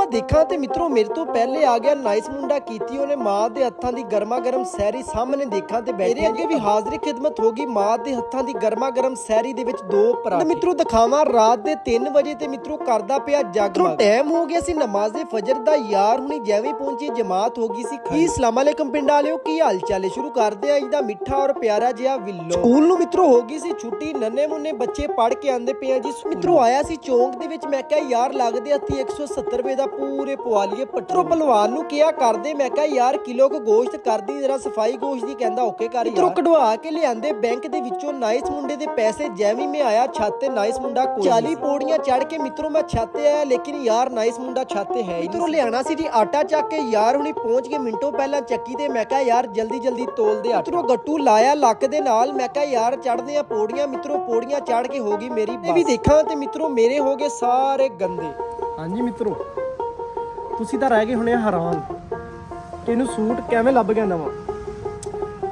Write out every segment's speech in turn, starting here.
मैं देखा तो मित्रों मेरे तो पहले आ गया नाइस मुंडा कीती ਉਹਨੇ ਮਾਂ ਦੇ ਹੱਥਾਂ ਦੀ ਗਰਮਾ ਗਰਮ ਸਹਿਰੀ ਸਾਹਮਣੇ ਦੇਖਾਂ ਤੇ ਬੈਠੇ ਅੱਗੇ ਵੀ ਹਾਜ਼ਰੀ ਖਿਦਮਤ ਹੋਗੀ ਮਾਂ ਦੇ ਹੱਥਾਂ ਦੀ ਗਰਮਾ ਗਰਮ ਸਹਿਰੀ ਦੇ ਵਿੱਚ ਦੋ ਪਰਾਠੇ ਮਿੱਤਰੋ ਦਿਖਾਵਾਂ ਰਾਤ ਦੇ 3 ਵਜੇ ਤੇ ਮਿੱਤਰੋ ਕਰਦਾ ਪਿਆ ਜਗਮਗ ਟਾਈਮ ਹੋ ਗਿਆ ਸੀ ਨਮਾਜ਼ੇ ਫਜਰ ਦਾ ਯਾਰ ਹੁਣੀ ਜਿਵੇਂ ਪਹੁੰਚੀ ਜਮਾਤ ਹੋ ਗਈ ਸੀ ਕੀ ਅਸਲਾਮ ਅਲੈਕਮ ਪਿੰਡ ਵਾਲਿਓ ਕੀ ਹਾਲ ਚਾਲ ਹੈ ਸ਼ੁਰੂ ਕਰਦੇ ਆ ਅੱਜ ਦਾ ਮਿੱਠਾ ਔਰ ਪਿਆਰਾ ਜਿਹਾ ਵਿਲੋ ਸਕੂਲ ਨੂੰ ਮਿੱਤਰੋ ਹੋ ਗਈ ਸੀ ਛੁੱਟੀ ਨੰਨੇ ਮੁੰਨੇ ਬੱਚੇ ਪੜ ਕੇ ਆਂਦੇ ਪਏ ਆ ਜੀ ਮਿੱਤਰੋ ਆਇਆ ਸੀ ਚੌਂਕ ਦੇ ਵਿੱਚ ਮੈਂ ਕਿਹਾ ਯਾਰ ਲੱਗਦੇ ਹੱਥੀ 170 ਰੁਪਏ ਦਾ ਪੂਰੇ ਪਵਾ ਲਈਏ ਪੱਟਰੋ ਪਹਿਲਵਾਨ ਨੂੰ ਕਿਹਾ ਕਰਦੇ ਮੈਂ ਕਿਹਾ ਯਾਰ ਕਿਲੋ ਕੁ ਗੋਸ਼ਤ ਕਰਦੀ ਜਰਾ ਸਫਾਈ ਗੋਸ਼ਤ ਦੀ ਕਹਿੰਦਾ ਓਕੇ ਕਰ ਯਾਰ ਕਢਵਾ ਕੇ ਲਿਆਂਦੇ ਬੈਂਕ ਦੇ ਵਿੱਚੋਂ ਨਾਈਸ ਮੁੰਡੇ ਦੇ ਪੈਸੇ ਜੈਵੀਂ ਮੈਂ ਆਇਆ ਛੱਤ ਤੇ ਨਾਈਸ ਮੁੰਡਾ 40 ਪੌੜੀਆਂ ਚੜ ਕੇ ਮਿੱਤਰੋ ਮੈਂ ਛੱਤ ਤੇ ਆਇਆ ਲੇਕਿਨ ਯਾਰ ਨਾਈਸ ਮੁੰਡਾ ਛੱਤ ਤੇ ਹੈ ਮਿੱਤਰੋ ਲਿਆਣਾ ਸੀ ਜੀ ਆਟਾ ਚੱਕ ਕੇ ਯਾਰ ਹੁਣੀ ਪਹੁੰਚ ਗਏ ਮਿੰਟੋ ਪਹਿਲਾਂ ਚੱਕੀ ਤੇ ਮੈਂ ਕਿਹਾ ਯਾਰ ਜਲਦੀ ਜਲਦੀ ਤੋਲ ਦੇ ਮਿੱਤਰੋ ਗੱਟੂ ਲਾਇਆ ਲੱਕ ਦੇ ਨਾਲ ਮੈਂ ਕਿਹਾ ਯਾਰ ਚੜਦੇ ਆ ਪੌੜੀਆਂ ਮਿੱਤਰੋ ਪੌੜੀਆਂ ਚੜ ਕੇ ਹੋ ਗਈ ਮੇਰੀ ਇਹ ਵੀ ਦੇਖਾਂ ਤੇ ਮਿੱਤਰੋ ਮੇਰੇ ਹੋ ਗਏ ਸਾਰੇ ਗੰਦੇ ਹਾਂਜੀ ਮਿੱਤਰੋ ਤੁਸੀਂ ਤਾਂ ਰਹਿ ਗਏ ਹੁਣੇ ਹੈਰਾਨ ਕਿ ਇਹਨੂੰ ਸੂਟ ਕਿਵੇਂ ਲੱਭ ਗਿਆ ਨਵਾਂ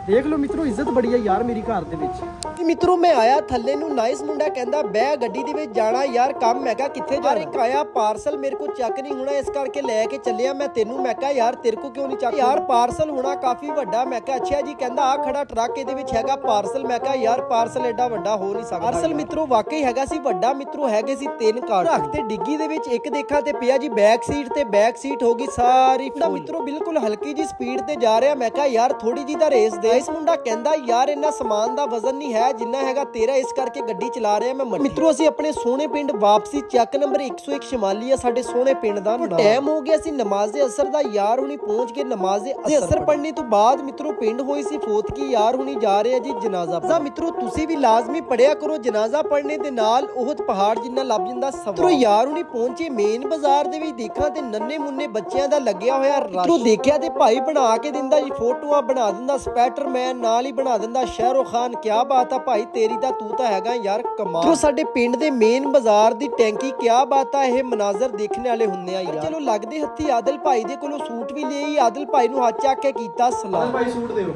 ਦੇਖ ਲਓ ਮਿੱਤਰੋ ਇੱਜ਼ਤ ਬੜੀ ਹੈ ਯਾਰ ਮੇਰੀ ਘਰ ਦੇ ਵਿੱਚ ਮਿੱਤਰੋ ਮੈਂ ਆਇਆ ਥੱਲੇ ਨੂੰ ਨਾਈਸ ਮੁੰਡਾ ਕਹਿੰਦਾ ਬਹਿ ਗੱਡੀ ਦੇ ਵਿੱਚ ਜਾਣਾ ਯਾਰ ਕੰਮ ਮੈਂ ਕਿਹਾ ਕਿੱਥੇ ਜਾਣਾ ਇੱਕ ਆਇਆ ਪਾਰਸਲ ਮੇਰੇ ਕੋ ਚੱਕ ਨਹੀਂ ਹੋਣਾ ਇਸ ਕਰਕੇ ਲੈ ਕੇ ਚੱਲਿਆ ਮੈਂ ਤੈਨੂੰ ਮੈਂ ਕਿਹਾ ਯਾਰ ਤੇਰੇ ਕੋ ਕਿਉਂ ਨਹੀਂ ਚੱਕ ਯਾਰ ਪਾਰਸਲ ਹੋਣਾ ਕਾਫੀ ਵੱਡਾ ਮੈਂ ਕਿਹਾ ਅੱਛਾ ਜੀ ਕਹਿੰਦਾ ਆ ਖੜਾ ਟਰੱਕ ਇਹਦੇ ਵਿੱਚ ਹੈਗਾ ਪਾਰਸਲ ਮੈਂ ਕਿਹਾ ਯਾਰ ਪਾਰਸਲ ਐਡਾ ਵੱਡਾ ਹੋ ਨਹੀਂ ਸਕਦਾ ਪਾਰਸਲ ਮਿੱਤਰੋ ਵਾਕਈ ਹੈਗਾ ਸੀ ਵੱਡਾ ਮਿੱਤਰੋ ਹੈਗੇ ਸੀ 3 ਕਾਰਡ ਰੱਖ ਤੇ ਡਿੱਗੀ ਦੇ ਵਿੱਚ ਇੱਕ ਦੇਖਾ ਤੇ ਪਿਆ ਜੀ ਬੈਕ ਸੀਟ ਤੇ ਬੈਕ ਸੀਟ ਹੋ ਗਈ ਸਾਰੀ ਮਿੱਤਰੋ ਬਿਲਕੁਲ ਹਲਕੀ ਜੀ ਸਪੀਡ ਤੇ ਜਾ ਰਿਹਾ ਮੈਂ ਕਿਹਾ ਯਾਰ ਥੋੜੀ ਜੀ ਦਾ ਰੇਸ ਦੇ ਇਸ ਮੁੰਡਾ ਕਹਿੰਦਾ ਯਾਰ ਇੰਨਾ ਸਮਾਨ ਦਾ ਵਜ਼ਨ ਨਹੀਂ ਹੈ ਜਿੰਨਾ ਹੈਗਾ ਤੇਰਾ ਇਸ ਕਰਕੇ ਗੱਡੀ ਚਲਾ ਰਿਹਾ ਮੈਂ ਮਿੱਤਰੋ ਅਸੀਂ ਆਪਣੇ ਸੋਹਣੇ ਪਿੰਡ ਵਾਪਸੀ ਚੱਕ ਨੰਬਰ 101 ਸ਼ਮਾਲੀਆ ਸਾਡੇ ਸੋਹਣੇ ਪਿੰਡ ਦਾ ਟਾਈਮ ਹੋ ਗਿਆ ਸੀ ਨਮਾਜ਼ੇ ਅਸਰ ਦਾ ਯਾਰ ਹੁਣੀ ਪਹੁੰਚ ਕੇ ਨਮਾਜ਼ੇ ਅਸਰ ਪੜ੍ਹਨੇ ਤੋਂ ਬਾਅਦ ਮਿੱਤਰੋ ਪਿੰਡ ਹੋਈ ਸੀ ਫੋਤਕੀ ਯਾਰ ਹੁਣੀ ਜਾ ਰਹੇ ਆ ਜੀ ਜਨਾਜ਼ਾ ਮਿੱਤਰੋ ਤੁਸੀਂ ਵੀ ਲਾਜ਼ਮੀ ਪੜਿਆ ਕਰੋ ਜਨਾਜ਼ਾ ਪੜ੍ਹਨੇ ਦੇ ਨਾਲ ਉਹ ਪਹਾੜ ਜਿੰਨਾ ਲੱਭ ਜਾਂਦਾ ਮਿੱਤਰੋ ਯਾਰ ਹੁਣੀ ਪਹੁੰਚੇ ਮੇਨ ਬਾਜ਼ਾਰ ਦੇ ਵਿੱਚ ਦੇਖਾਂ ਤੇ ਨੰਨੇ ਮੁੰਨੇ ਬੱਚਿਆਂ ਦਾ ਲੱਗਿਆ ਹੋਇਆ ਮਿੱਤਰੋ ਦੇਖਿਆ ਤੇ ਭਾਈ ਬਣਾ ਕੇ ਦਿੰਦਾ ਜੀ ਫੋਟੋਆਂ ਬਣਾ ਦਿੰਦਾ ਸਪਾਈਡਰਮੈਨ ਨਾਲ ਹੀ ਬਣਾ ਦਿੰਦਾ ਸ਼ਾਹਰੁਖ ਖਾਨ ਕਿਆ ਬਾਤ ਆ ਭਾਈ ਤੇਰੀ ਤਾਂ ਤੂੰ ਤਾਂ ਹੈਗਾ ਯਾਰ ਕਮਾਲ ਜੋ ਸਾਡੇ ਪਿੰਡ ਦੇ ਮੇਨ ਬਾਜ਼ਾਰ ਦੀ ਟੈਂਕੀ ਕਿਆ ਬਾਤ ਆ ਇਹ ਮਨਾਜ਼ਰ ਦੇਖਣ ਵਾਲੇ ਹੁੰਦੇ ਆ ਯਾਰ ਚਲੋ ਲੱਗਦੇ ਹੱਥੀ ਆਦਲ ਭਾਈ ਦੇ ਕੋਲੋਂ ਸੂਟ ਵੀ ਲਈ ਆਦਲ ਭਾਈ ਨੂੰ ਹੱਥ ਚੱਕ ਕੇ ਕੀਤਾ ਸਲਾਮ ਭਾਈ ਸੂਟ ਦਿਓ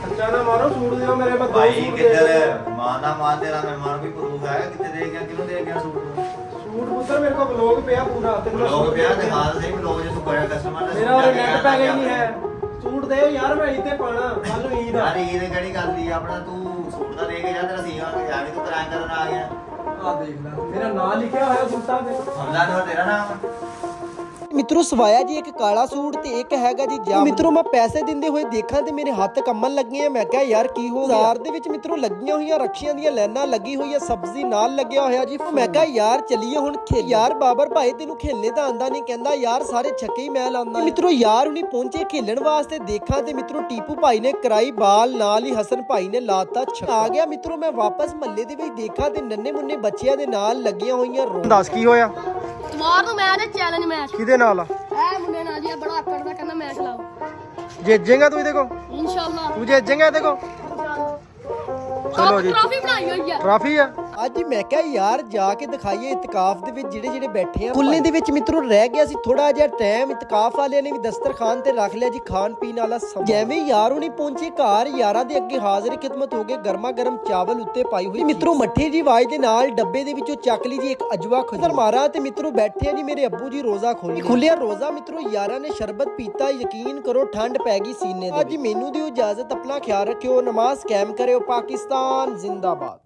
ਅੱਛਾ ਨਾ ਮਾਰੋ ਸੂਟ ਦਿਓ ਮੇਰੇ ਮੈਂ ਭਾਈ ਕਿੱਧਰ ਮਾਨਾ ਮਾਨ ਤੇਰਾ ਮਹਿਮਾਨ ਵੀ ਪ੍ਰੂਫ ਹੈ ਕਿੱਥੇ ਦੇ ਗਿਆ ਕਿਹਨੂੰ ਦੇ ਗਿਆ ਸੂਟ ਪੁੱਤਰ ਮੇਰੇ ਕੋਲ ਬਲੌਗ ਪਿਆ ਪੂਰਾ ਤੇ ਬਲੌਗ ਪਿਆ ਦਿਖਾ ਦੇ ਬਲੌਗ ਜੇ ਤੂੰ ਬੜਾ ਕਸਟਮਰ ਮੇਰਾ ਉਹ ਨੈਟ ਪੈ ਗਈ ਨਹੀਂ ਹੈ ਸੂਟ ਦੇ ਯਾਰ ਮੈਂ ਇੱਥੇ ਪਾਣਾ ਕੱਲ ਨੂੰ ਈਦ ਆ ਯਾਰ ਈਦ ਕਿਹੜੀ ਗੱਲ ਦੀ ਆਪਣਾ ਤੂੰ ਸੂਟ ਤਾਂ ਦੇ ਕੇ ਜਾ ਤੇਰਾ ਸੀਗਾ ਯਾਰ ਤੂੰ ਕਰਾਂ ਕਰਨ ਆ ਗਿਆ ਆ ਦੇਖ ਲੈ ਮੇਰਾ ਨਾਮ ਲਿਖਿਆ ਹੋਇਆ ਸੂਟਾਂ ਤੇ ਹਮਲਾ ਤਾਂ ਤੇਰਾ ਨਾਮ ਮਿੱਤਰੋ ਸਵਾਇਆ ਜੀ ਇੱਕ ਕਾਲਾ ਸੂਟ ਤੇ ਇੱਕ ਹੈਗਾ ਜੀ ਜਾਮ ਮਿੱਤਰੋ ਮੈਂ ਪੈਸੇ ਦਿੰਦੇ ਹੋਏ ਦੇਖਾਂ ਤੇ ਮੇਰੇ ਹੱਥ ਕੰਮਣ ਲੱਗੇ ਆ ਮੈਂ ਕਿਹਾ ਯਾਰ ਕੀ ਹੋ ਗਿਆ ਬਾਜ਼ਾਰ ਦੇ ਵਿੱਚ ਮਿੱਤਰੋ ਲੱਗੀਆਂ ਹੋਈਆਂ ਰਕਸ਼ੀਆਂ ਦੀਆਂ ਲਾਈਨਾਂ ਲੱਗੀ ਹੋਈ ਆ ਸਬਜ਼ੀ ਨਾਲ ਲੱਗਿਆ ਹੋਇਆ ਜੀ ਮੈਂ ਕਿਹਾ ਯਾਰ ਚਲੀਏ ਹੁਣ ਖੇਲ ਯਾਰ ਬਾਬਰ ਭਾਈ ਤੈਨੂੰ ਖੇਲਣੇ ਤਾਂ ਆਂਦਾ ਨਹੀਂ ਕਹਿੰਦਾ ਯਾਰ ਸਾਰੇ ਛੱਕੇ ਹੀ ਮੈਂ ਲਾਉਂਦਾ ਮਿੱਤਰੋ ਯਾਰ ਹੁਣੀ ਪਹੁੰਚੇ ਖੇਲਣ ਵਾਸਤੇ ਦੇਖਾਂ ਤੇ ਮਿੱਤਰੋ ਟੀਪੂ ਭਾਈ ਨੇ ਕਰਾਈ ਬਾਲ ਨਾਲ ਹੀ ਹਸਨ ਭਾਈ ਨੇ ਲਾਤਾ ਛੱਕਾ ਆ ਗਿਆ ਮਿੱਤਰੋ ਮੈਂ ਵਾਪਸ ਮੱਲੇ ਦੇ ਵਿੱਚ ਦੇਖਾਂ ਤੇ ਨੰਨੇ ਮੁੰਨੇ ਬੱਚਿਆਂ ਦੇ ਨਾਲ ਲੱਗੀਆਂ ਹੋਈਆਂ ਦੱਸ ਕੀ ਹੋਇਆ ਮਾਰ ਨੂੰ ਮੈਚ ਚੈਲੰਜ ਮੈਚ ਕਿਹਦੇ ਨਾਲ ਆ ਐ ਮੁੰਡੇ ਨਾਲ ਜੀ ਬੜਾ ਆਕੜ ਦਾ ਕਹਿੰਦਾ ਮੈਚ ਲਾਓ ਜਿੱਤੇਗਾ ਤੂੰ ਇਹਦੇ ਕੋ ਇਨਸ਼ਾਅੱਲਾ ਤੂੰ ਜਿੱਤੇਗਾ ਇਹਦੇ ਕੋ ਚਲੋ ਜੀ ਟਰਾਫੀ ਬਣਾਈ ਹੋਈ ਆ ਟਰਾਫੀ ਆ ਅੱਜ ਮੈਂ ਕਿਹਾ ਯਾਰ ਜਾ ਕੇ ਦਿਖਾਈਏ ਇਤਕਾਫ ਦੇ ਵਿੱਚ ਜਿਹੜੇ ਜਿਹੜੇ ਬੈਠੇ ਆ ਖੁੱਲੇ ਦੇ ਵਿੱਚ ਮਿੱਤਰੋ ਰਹਿ ਗਿਆ ਸੀ ਥੋੜਾ ਜਿਹਾ ਟਾਈਮ ਇਤਕਾਫ ਵਾਲਿਆਂ ਨੇ ਵੀ ਦਸਤਰਖਾਨ ਤੇ ਰੱਖ ਲਿਆ ਜੀ ਖਾਣ ਪੀਣ ਵਾਲਾ ਸਮਾਨ ਜਿਵੇਂ ਯਾਰ ਹੁਣੀ ਪਹੁੰਚੇ ਘਰ ਯਾਰਾਂ ਦੇ ਅੱਗੇ ਹਾਜ਼ਰ ਖਿਦਮਤ ਹੋ ਗਏ ਗਰਮਾ ਗਰਮ ਚਾਵਲ ਉੱਤੇ ਪਾਈ ਹੋਈ ਮਿੱਤਰੋ ਮੱਠੀ ਜੀ ਆਵਾਜ਼ ਦੇ ਨਾਲ ਡੱਬੇ ਦੇ ਵਿੱਚੋਂ ਚੱਕ ਲਈ ਜੀ ਇੱਕ ਅਜਵਾ ਖੁਦਰ ਮਾਰਾ ਤੇ ਮਿੱਤਰੋ ਬੈਠੇ ਆ ਜੀ ਮੇਰੇ ਅੱਬੂ ਜੀ ਰੋਜ਼ਾ ਖੁੱਲਿਆ ਰੋਜ਼ਾ ਮਿੱਤਰੋ ਯਾਰਾਂ ਨੇ ਸ਼ਰਬਤ ਪੀਤਾ ਯਕੀਨ ਕਰੋ ਠੰਡ ਪੈ ਗਈ ਸੀਨੇ ਦੇ ਅੱਜ ਮੈਨੂੰ ਦਿਓ ਇਜਾਜ਼ਤ ਆਪਣਾ ਖਿਆਲ ਰੱਖਿਓ ਨਮਾਜ਼ ਕਾਇਮ ਕਰਿਓ ਪਾਕਿਸਤਾਨ ਜ਼ਿੰਦਾਬਾਦ।